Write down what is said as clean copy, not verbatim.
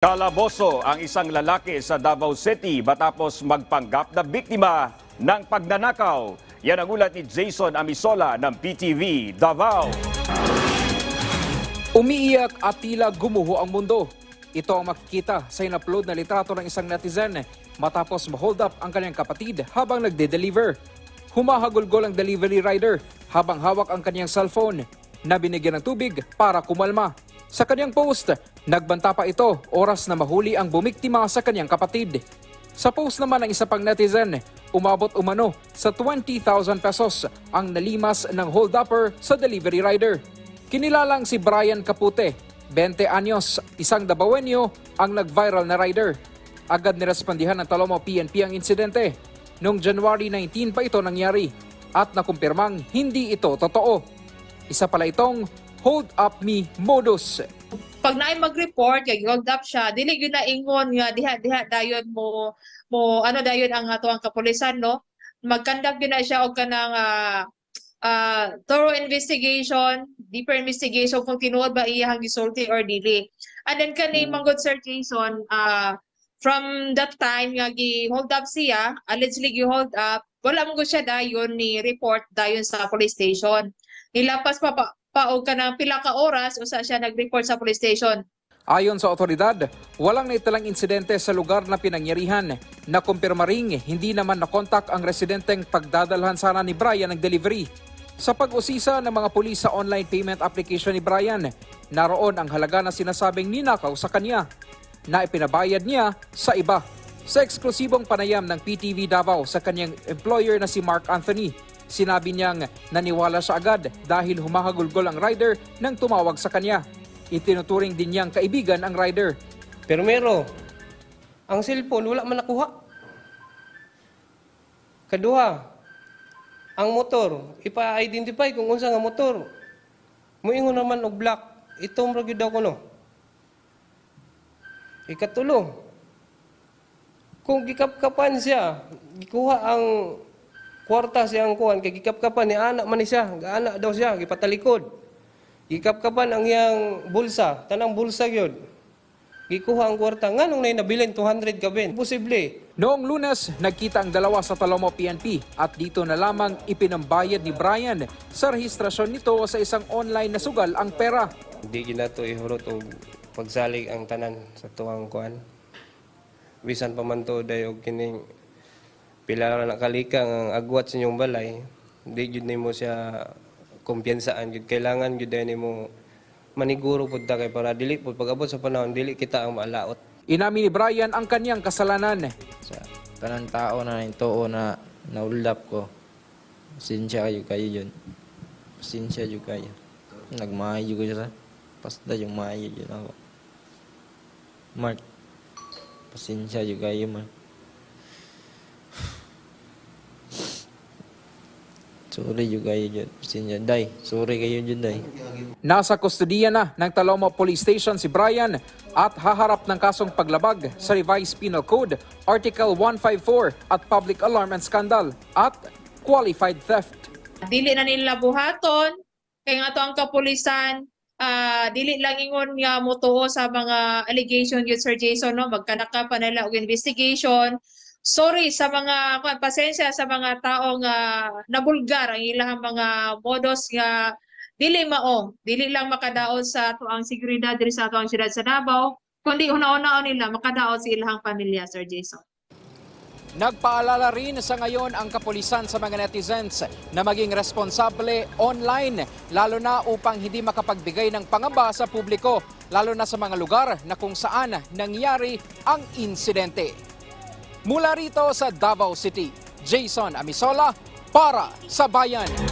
Kalaboso ang isang lalaki sa Davao City matapos magpanggap na biktima ng pagnanakaw. Yan ang ulat ni Jason Amisola ng PTV Davao. Umiiyak at tila gumuho ang mundo. Ito ang makikita sa in-upload na litrato ng isang netizen matapos ma-hold up ang kanyang kapatid habang nagde-deliver. Humahagulgol ang delivery rider habang hawak ang kanyang cellphone na binigyan ng tubig para kumalma. Sa kanyang post, nagbanta pa ito oras na mahuli ang bumiktima sa kanyang kapatid. Sa post naman ng isa pang netizen, umabot umano sa 20,000 pesos ang nalimas ng hold-upper sa delivery rider. Kinilalang si Brian Capute, 20 anyos, isang Davaoenyo ang nag-viral na rider. Agad nirespondihan ng Talomo PNP ang insidente. Noong January 19 pa ito nangyari at nakumpirmang hindi ito totoo. Isa pala itong hold up me modus. Pag naay mag-report kay hold up siya, dili gyud na ingon nga diha dayon mo ano dayon ang ato ang kapulisan, no? Mag-conduct gyud na siya og kanang thorough investigation, deeper investigation kung tinuod ba iyang gisulti or dili. And then kani manggod Sir Jason, from that time nga gi-hold up siya, allegedly gi-hold up, wala mo siya dayon ni report dayon sa police station. Nilapas pa og kanang pila ka oras usa siya nag-report sa police station. Ayon sa otoridad, walang naitalang insidente sa lugar na pinangyarihan. Nakumpirma ring hindi naman nakontak ang residenteng pagdadalhan sana ni Brian ng delivery. Sa pag-usisa ng mga pulis sa online payment application ni Brian, naroon ang halaga na sinasabing ninakaw sa kanya na ipinabayad niya sa iba. Sa eksklusibong panayam ng PTV Davao sa kanyang employer na si Mark Anthony, sinabi niyang naniwala siya agad dahil humahagulgol ang rider nang tumawag sa kanya. Itinuturing din niyang kaibigan ang rider. Pero ang cellphone wala man nakuha. Kaduha, ang motor, ipa-identify kung unsa nga motor. Muingon naman og black, itong ra gyud daw kuno. Ikatulo, kung gikapkapan siya, gikuha ang kwarta siyang kuhan, kay gikapkapan ni anak man ni siya, anak daw siya, gipatalikod. Gikapkapan ang iyang bulsa, tanang bulsa gyud. Gikuha ang kwarta, nganong nay nabilin 200 ka ben? Posible. Noong Lunes, nagkita ang dalawa sa Talomo PNP at dito na lamang ipinambayad ni Brian sa rehistrasyon nito sa isang online na sugal ang pera. Hindi ginato ihurot og pagsalig ang tanan sa tuwang kuhan. Bisan pa man to dayo kining pila na nakalika ang agwat sa inyong balay, hindi jud nimo siya kumpiyansaan jud. Kailangan jud nimo maniguro pud ta kay para dili pud pag-abot sa panahon dili kita ang maalaot. Inamin ni Brian ang kanyang kasalanan. Sa tanang tao na nituo na naulap ko, pasensya kayo yun. Pasensya yun kayo. Nagmahayo ko siya. Pasda yung mahayo yun ako. Mark, pasensya yun kayo, Mark. Sorry yun kayo dyan. Pasensya. Day, sorry kayo dyan, Day. Nasa kustodiya na ng Talomo Police Station si Brian at haharap ng kasong paglabag sa Revised Penal Code, Article 154 at Public Alarm and Scandal at Qualified Theft. Dili na nila buhaton kay nga to ang kapulisan, dili lang ingon nga motuo sa mga allegation gyud Sir Jason, no, magkanaka pa nila og investigation. Sorry sa mga pasensya sa mga taong nabulgar ang ilang mga modos nga dili lang makadaot sa tuang seguridad diri sa tuang siyudad sa Davao, kundi una-una nila makadaot sa ilang pamilya, Sir Jason. Nagpaalala rin sa ngayon ang kapulisan sa mga netizens na maging responsable online, lalo na upang hindi makapagbigay ng pangamba sa publiko, lalo na sa mga lugar na kung saan nangyari ang insidente. Mula rito sa Davao City, Jason Amisola para sa Bayan.